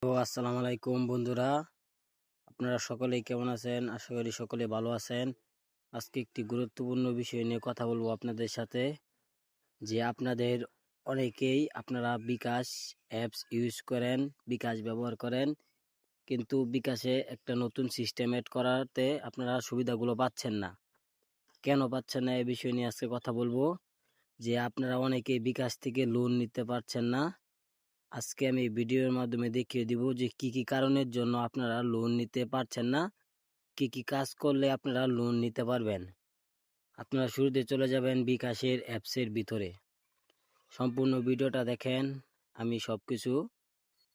আসসালামু আলাইকুম বন্ধুরা, আপনারা সকলেই কেমন আছেন? আশা করি সকলে ভালো আছেন। আজকে একটি গুরুত্বপূর্ণ বিষয় নিয়ে কথা বলবো আপনাদের সাথে। যে আপনাদের অনেকেই আপনারা বিকাশ অ্যাপস ইউজ করেন, বিকাশ ব্যবহার করেন, কিন্তু বিকাশে একটা নতুন সিস্টেম এড করাতে আপনারা সুবিধাগুলো পাচ্ছেন না। কেন পাচ্ছেন না, এই বিষয় নিয়ে আজকে কথা বলবো। যে আপনারা অনেকেই বিকাশ থেকে লোন নিতে পারছেন না। আজকে আমি ভিডিওর মাধ্যমে দেখিয়ে দিব যে কি কি কারণের জন্য আপনারা লোন নিতে পারছেন না, কি কি কাজ করলে আপনারা লোন নিতে পারবেন। আপনারা শুরুতে চলে যাবেন বিকাশের অ্যাপসের ভিতরে। সম্পূর্ণ ভিডিওটা দেখেন, আমি সবকিছু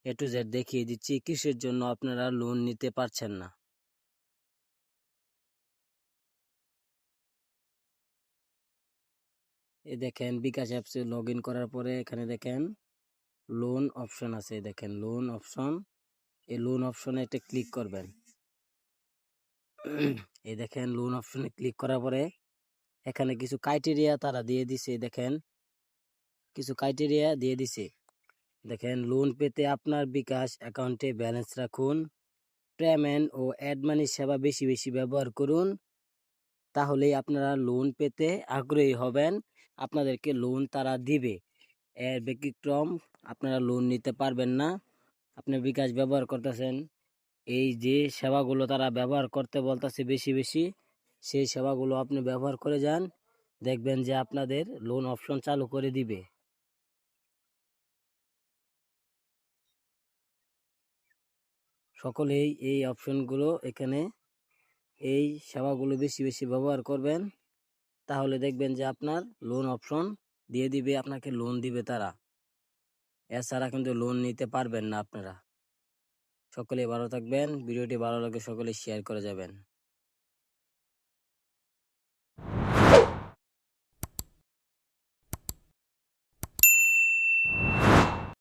এ টু জেড দেখিয়ে দিচ্ছি কিসের জন্য আপনারা লোন নিতে পারছেন না। এই দেখেন বিকাশ অ্যাপসে লগ ইন করার পরে এখানে দেখেন লোন অপশন আছে। দেখেন লোন অপশন, এই লোন অপশনে একটা ক্লিক করবেন। এই দেখেন লোন অপশনে ক্লিক করার পরে এখানে কিছু ক্রাইটেরিয়া তারা দিয়ে দিছে। দেখেন কিছু ক্রাইটেরিয়া দিয়ে দিছে। দেখেন লোন পেতে আপনার বিকাশ অ্যাকাউন্টে ব্যালেন্স রাখুন, পেমেন্ট ও অ্যাড মানি সেবা বেশি বেশি ব্যবহার করুন, তাহলেই আপনারা লোন পেতে আগ্রহী হবেন, আপনাদেরকে লোন তারা দিবে। এর ব্যতিক্রম আপনারা লোন নিতে পারবেন না। আপনি বিকাশ ব্যবহার করতেছেন, এই যে সেবাগুলো তারা ব্যবহার করতে বলতেছে বেশি বেশি, সেই সেবাগুলো আপনি ব্যবহার করে যান, দেখবেন যে আপনাদের লোন অপশন চালু করে দিবে। সকলেই এই অপশনগুলো এখানে, এই সেবাগুলো বেশি বেশি ব্যবহার করবেন, তাহলে দেখবেন যে আপনার লোন অপশন দিয়ে দিবে, আপনাকে লোন দিবে তারা। এছাড়া কিন্তু লোন নিতে পারবেন না আপনারা। সকলেই ভালো থাকবেন, ভিডিওটি ভালো লাগে সকলে শেয়ার করে যাবেন।